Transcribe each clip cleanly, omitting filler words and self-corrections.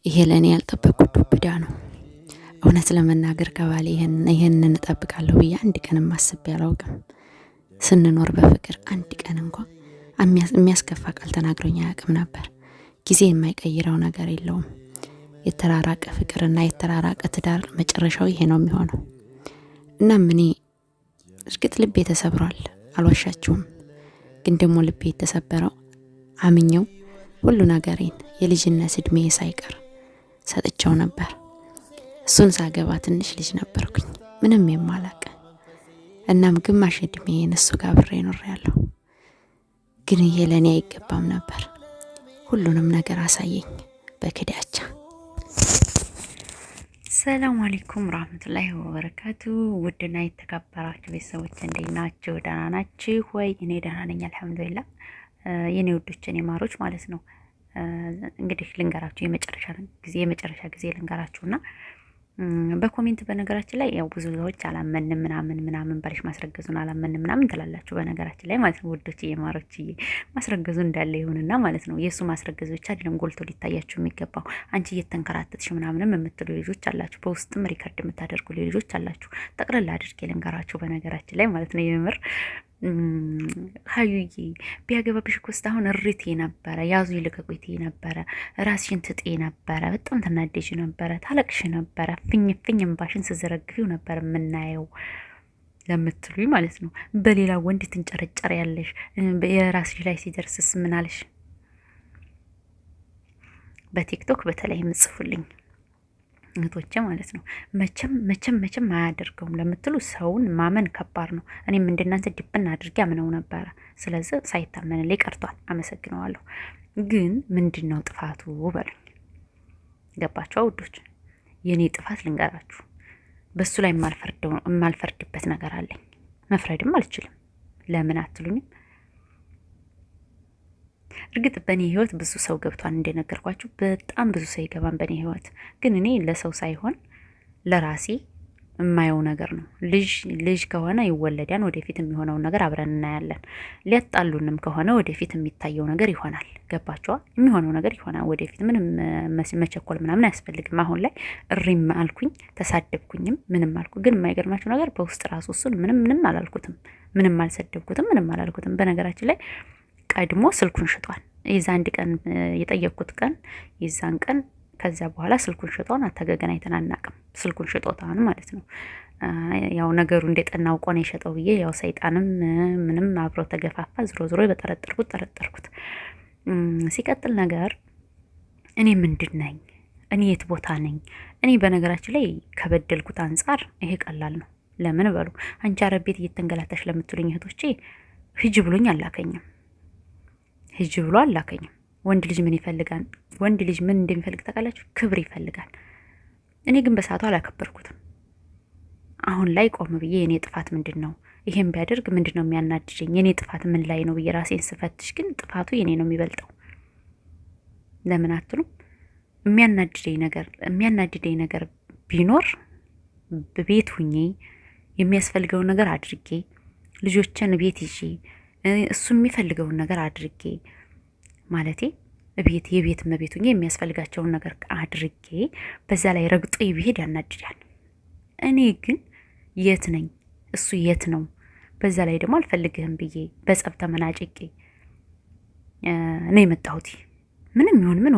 ይሄ ለእኔ ያልጠበቅኩት ዱብዳ ነው። እውነት ለመናገር ከባሌ ይሄንን እጠብቃለሁ ብዬ አንድ ቀንም አስቤ አላውቅም። ስንኖር በፍቅር አንድ ቀን እንኳን የሚያስከፋ ቃል ተናግሮኝ አያውቅም ነበር። ጊዜ የማይቀይረው ነገር የለውም። የተራራቀ ፍቅርና የተራራቀ ትዳር መጨረሻው ይሄ ነው የሚሆነው። እናም እኔ እርግጥ ልቤ ተሰብሯል፣ አልዋሻችሁም። ግን ደግሞ ልቤ የተሰበረው አምኜው ሁሉ ነገሬን የልጅነት እድሜ ሳይቀር ሰጥቼው ነበር። እሱን ሳገባ ትንሽ ልጅ ነበርኩኝ፣ ምንም የማላቅ። እናም ግማሽ እድሜን እሱ ጋር አብሬ ኖሬያለሁ። ግን ይሄ ለእኔ አይገባም ነበር። ሁሉንም ነገር አሳየኝ በክዳቻ። ሰላም አለይኩም ወራህመቱላሂ ወበረካቱ። ውድና የተከበራችሁ ቤተሰቦች እንዴት ናችሁ? ደህና ናችሁ ወይ? እኔ ደህና ነኝ አልሐምዱሊላህ። የኔ ውዶች የኔ ማሮች ማለት ነው። እንግዲህ ልንገራችሁ የመጨረሻ ጊዜ ልንገራችሁና በኮሜንት በነገራችን ላይ ያው ብዙ ሰዎች አላመንም ምናምን ባልሽ ማስረገዙን አላመንም ምናምን ትላላችሁ። በነገራችን ላይ ማለት ነው ውዶች የማሮች ማስረገዙ እንዳለ ይሁንና ማለት ነው የሱ ማስረገዙ ብቻ አይደለም ጎልቶ ሊታያችሁ የሚገባው። አንቺ እየተንከራተትሽ ምናምንም የምትሉ ልጆች አላችሁ፣ በውስጥም ሪከርድ የምታደርጉ ልጆች አላችሁ። ጠቅለል አድርጌ ልንገራችሁ በነገራችን ላይ ማለት ነው የምር ሀዩዬ ቢያገባብሽ እኮ እስካሁን እሪቴ ነበረ፣ ያዙ ይልቀቁት ነበረ፣ ራስሽን ትጤ ነበረ፣ በጣም ተናደሽ ነበረ፣ ታለቅሽ ነበረ፣ ፍኝ እምባሽን ስዘረግፊው ነበር የምናየው ለምትሉኝ ማለት ነው። በሌላ ወንድ ትንጨረጨር ያለሽ የራስሽ ላይ ሲደርስስ ምን አለሽ? በቲክቶክ በተለይ የምጽፉልኝ እህቶቼ ማለት ነው መቼም አያደርገውም ለምትሉ ሰውን ማመን ከባድ ነው። እኔም እንደናንተ ድብና አድርጌ አምነው ነበረ። ስለዚህ ሳይታመንልኝ ቀርቷል። አመሰግነዋለሁ። ግን ምንድነው ጥፋቱ በሉኝ። ገባችሁ ውዶች? የኔ ጥፋት ልንገራችሁ። በሱ ላይ የማልፈርድበት ነገር አለኝ። መፍረድም አልችልም። ለምን አትሉኝም? እርግጥ በእኔ ህይወት ብዙ ሰው ገብቷል፣ እንደነገርኳችሁ በጣም ብዙ ሰው ይገባን በእኔ ህይወት። ግን እኔ ለሰው ሳይሆን ለራሴ የማየው ነገር ነው። ልጅ ከሆነ ይወለዳን፣ ወደፊት የሚሆነውን ነገር አብረን እናያለን። ሊያጣሉንም ከሆነ ወደፊት የሚታየው ነገር ይሆናል። ገባችኋ? የሚሆነው ነገር ይሆናል ወደፊት። ምንም መቸኮል ምናምን አያስፈልግም። አሁን ላይ እሪም አልኩኝ፣ ተሳደብኩኝም፣ ምንም አልኩ። ግን የማይገርማችሁ ነገር በውስጥ ራሱ እሱን ምንም አላልኩትም፣ ምንም አልሰደብኩትም፣ ምንም አላልኩትም። በነገራችን ላይ ቀድሞ ስልኩን ሽጧል። የዛ አንድ ቀን የጠየቅኩት ቀን የዛን ቀን ከዚያ በኋላ ስልኩን ሽጧን አተገናኝተን አናውቅም። ስልኩን ሽጦታን ማለት ነው። ያው ነገሩ እንደጠና አውቆ ነው የሸጠው ብዬ ያው ሰይጣንም ምንም አብሮ ተገፋፋ። ዝሮ ጠረጠርኩት። ሲቀጥል ነገር እኔ ምንድን ነኝ? እኔ የት ቦታ ነኝ? እኔ በነገራችን ላይ ከበደልኩት አንጻር ይሄ ቀላል ነው። ለምን በሉ አንቺ አረብ ቤት እየተንገላታሽ ለምትሉኝ እህቶቼ ሂጂ ብሎኝ አላከኝም። ሂጂ ብሎ አላከኝም። ወንድ ልጅ ምን ይፈልጋል? ወንድ ልጅ ምን እንደሚፈልግ ታውቃላችሁ? ክብር ይፈልጋል። እኔ ግን በሰዓቱ አላከበርኩትም። አሁን ላይ ቆም ብዬ የኔ ጥፋት ምንድን ነው? ይሄን ቢያደርግ ምንድን ነው የሚያናድደኝ? የኔ ጥፋት ምን ላይ ነው ብዬ ራሴን ስፈትሽ ግን ጥፋቱ የኔ ነው የሚበልጠው። ለምን አትሉም? የሚያናድደኝ ነገር ቢኖር በቤት ሁኜ የሚያስፈልገውን ነገር አድርጌ ልጆችን ቤት ይዤ እሱ የሚፈልገውን ነገር አድርጌ ማለቴ የቤት እመቤት ሆኜ የሚያስፈልጋቸውን ነገር አድርጌ በዛ ላይ ረግጦ ቢሄድ ያናድዳል። እኔ ግን የት ነኝ? እሱ የት ነው? በዛ ላይ ደግሞ አልፈልግህም ብዬ በጸብ ተመናጭቄ ነው የመጣሁት። ምንም ይሁን ምን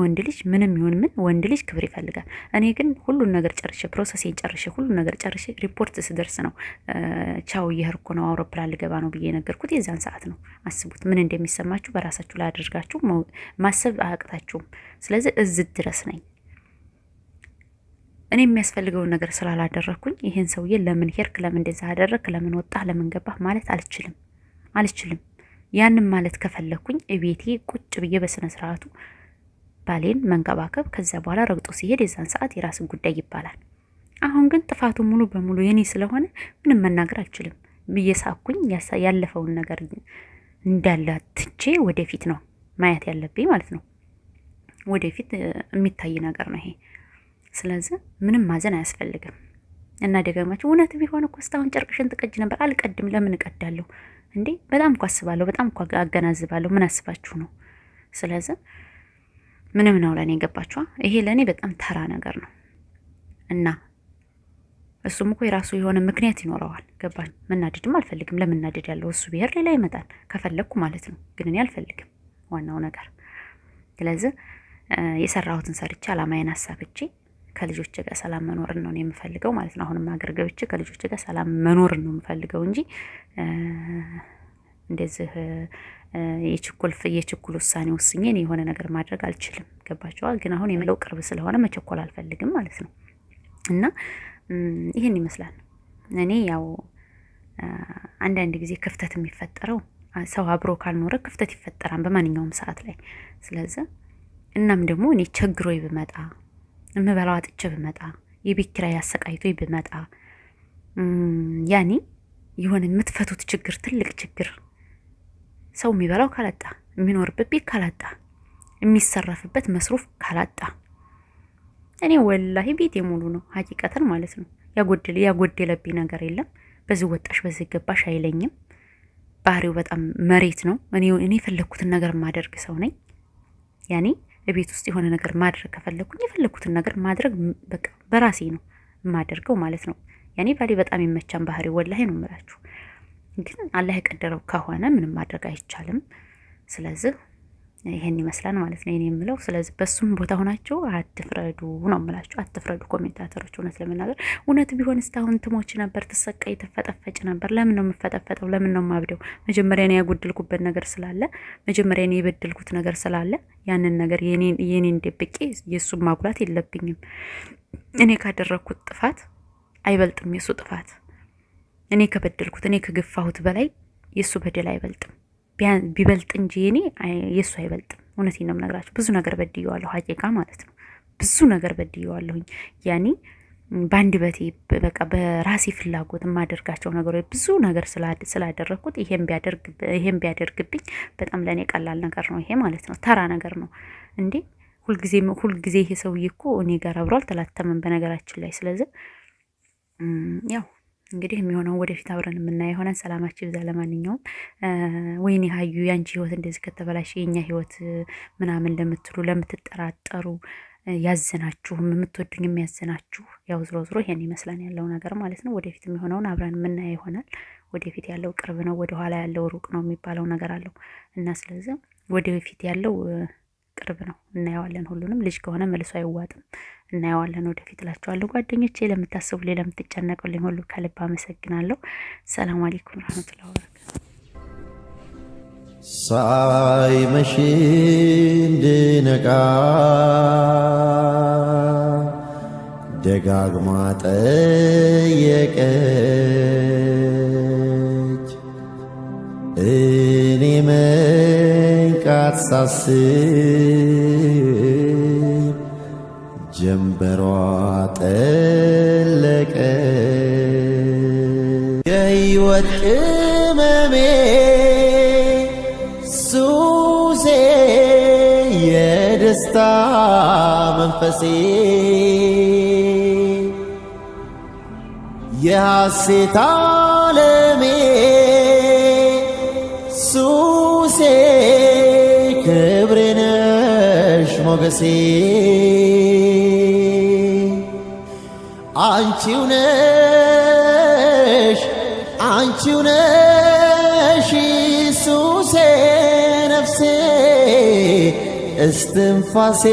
ወንድ ልጅ ክብር ይፈልጋል። እኔ ግን ሁሉን ነገር ጨርሼ ፕሮሰሴን ጨርሼ ሁሉን ነገር ጨርሼ ሪፖርት ስደርስ ነው ቻው እየሄድኩ ነው አውሮፕላን ልገባ ነው ብዬ ነገርኩት። የዛን ሰዓት ነው። አስቡት ምን እንደሚሰማችሁ በራሳችሁ ላይ አድርጋችሁ ማሰብ አያቅታችሁም። ስለዚህ እዚህ ድረስ ነኝ። እኔ የሚያስፈልገውን ነገር ስላላደረኩኝ ይሄን ሰውዬ ለምን ሄድክ፣ ለምን እንደዛ አደረክ፣ ለምን ወጣህ፣ ለምን ገባህ ማለት አልችልም። ያንን ማለት ከፈለኩኝ እቤቴ ቁጭ ብዬ በስነ ስርዓቱ ባሌን መንከባከብ፣ ከዛ በኋላ ረግጦ ሲሄድ የዛን ሰዓት የራስን ጉዳይ ይባላል። አሁን ግን ጥፋቱ ሙሉ በሙሉ የኔ ስለሆነ ምንም መናገር አልችልም ብዬ ሳኩኝ። ያለፈውን ነገር እንዳለ ትቼ ወደፊት ነው ማየት ያለብኝ ማለት ነው። ወደፊት የሚታይ ነገር ነው ይሄ። ስለዚህ ምንም ማዘን አያስፈልግም። እና ደጋግማችሁ እውነት ቢሆን እኮ እስካሁን ጨርቅሽን ትቀጅ ነበር። አልቀድም። ለምን እቀዳለሁ እንዴ? በጣም እኮ አስባለሁ፣ በጣም እኮ አገናዝባለሁ። ምን አስባችሁ ነው? ስለዚህ ምንም ነው ለኔ ገባችኋ? ይሄ ለኔ በጣም ተራ ነገር ነው እና እሱም እኮ የራሱ የሆነ ምክንያት ይኖረዋል። ገባኝ። መናደድም አልፈልግም። ለምናደድ ያለው እሱ ብሄር ሌላ ይመጣል ከፈለኩ ማለት ነው። ግን እኔ አልፈልግም ዋናው ነገር። ስለዚህ የሰራሁትን ሰርቼ አላማዬን አሳክቼ ከልጆቼ ጋር ሰላም መኖርን ነው የምፈልገው ማለት ነው። አሁንም አገር ገብቼ ከልጆቼ ጋር ሰላም መኖርን ነው የምፈልገው እንጂ እንደዚህ የችኩል ውሳኔ ወስኜ የሆነ ነገር ማድረግ አልችልም። ገባችኋል? ግን አሁን የምለው ቅርብ ስለሆነ መቸኮል አልፈልግም ማለት ነው እና ይሄን ይመስላል። እኔ ያው አንዳንድ ጊዜ ክፍተት የሚፈጠረው ሰው አብሮ ካልኖረ ክፍተት ይፈጠራል በማንኛውም ሰዓት ላይ። ስለዚህ እናም ደግሞ እኔ ቸግሮኝ ብመጣ እምበላው አጥቼ ብመጣ የቤት ኪራይ አሰቃይቶኝ ብመጣ ያኔ የሆነ የምትፈቱት ችግር ትልቅ ችግር ሰው የሚበላው ካላጣ የሚኖርበት ቤት ካላጣ የሚሰረፍበት መስሩፍ ካላጣ እኔ ወላሂ ቤቴ ሙሉ ነው ሀቂቀተን ማለት ነው። ያጎደለብኝ ነገር የለም። በዚህ ወጣሽ በዚህ ገባሽ አይለኝም። ባህሪው በጣም መሬት ነው። እኔ የፈለኩትን ነገር ማድረግ ሰው ነኝ። ያኔ ቤት ውስጥ የሆነ ነገር ማድረግ ከፈለኩኝ የፈለኩትን ነገር ማድረግ በቃ በራሴ ነው የማደርገው ማለት ነው። ያኔ ባሌ በጣም ይመቻን ባህሪው ወላሂ ነው የምላችሁ። ግን አላህ የቀደረው ከሆነ ምንም ማድረግ አይቻልም። ስለዚህ ይሄን ይመስላል ማለት ነው የምለው። ስለዚህ በሱም ቦታ ሆናችሁ አትፍረዱ ነው የምላችሁ። አትፍረዱ ኮሜንታተሮች። እውነት ለመናገር እውነት ቢሆን እስካሁን ትሞች ነበር፣ ትሰቃይ፣ ተፈጠፈጭ ነበር። ለምን ነው የምፈጠፈጠው? ለምን ነው የማብደው? መጀመሪያ ነው ያጎደልኩበት ነገር ስላለ፣ መጀመሪያ ነው የበደልኩት ነገር ስላለ ያንን ነገር የኔን ደብቄ የሱን ማጉላት የለብኝም። እኔ ካደረኩት ጥፋት አይበልጥም የሱ ጥፋት። እኔ ከበደልኩት እኔ ከገፋሁት በላይ የሱ በደል አይበልጥም። ቢበልጥ እንጂ እኔ የሱ አይበልጥም። እውነቴን ነው የምነግራችሁ። ብዙ ነገር በድየዋለሁ ሀቂቃ ማለት ነው። ብዙ ነገር በድየዋለሁኝ። ያኔ በአንድ በቴ በቃ በራሴ ፍላጎት የማደርጋቸው ነገሮች ብዙ ነገር ስላደረግኩት ይሄን ቢያደርግብኝ በጣም ለእኔ ቀላል ነገር ነው ይሄ ማለት ነው። ተራ ነገር ነው እንዴ። ሁልጊዜ ይሄ ሰውዬ እኮ እኔ ጋር አብሮ አልተላተመም በነገራችን ላይ። ስለዚህ ያው እንግዲህ የሚሆነው ወደፊት አብረን የምናየው የሆነን። ሰላማችሁ ይብዛ። ለማንኛውም ወይኔ ሀዩ ያንቺ ህይወት እንደዚህ ከተበላሽ የኛ ህይወት ምናምን ለምትሉ ለምትጠራጠሩ ያዘናችሁም የምትወዱኝ የሚያዘናችሁ ያው ዝሮ ይሄን ይመስላል ያለው ነገር ማለት ነው። ወደፊት የሚሆነውን አብረን የምናየው ይሆናል። ወደፊት ያለው ቅርብ ነው፣ ወደኋላ ያለው ሩቅ ነው የሚባለው ነገር አለው እና ስለዚህ ወደፊት ያለው ቅርብ ነው። እናየዋለን። ሁሉንም ልጅ ከሆነ መልሶ አይዋጥም። እናየዋለን ወደፊት እላችኋለሁ። ጓደኞቼ ለምታስቡልኝ ለምትጨነቁልኝ ሁሉ ከልብ አመሰግናለሁ። ሰላም አለይኩም ወራህመቱላሂ ወበረካቱ። ሳይመሽ እንድነቃ ደጋግማ ጠየቀች። እኔ መንቃት ሳስብ ጀንበሯ ጠለቀ። የሕይወት ቅመሜ ሱሴ የደስታ መንፈሴ የሐሴት ዓለሜ ሱሴ ክብሬ ነሽ ሞገሴ አንቺው ነሽ ሱሴ ነፍሴ እስትንፋሴ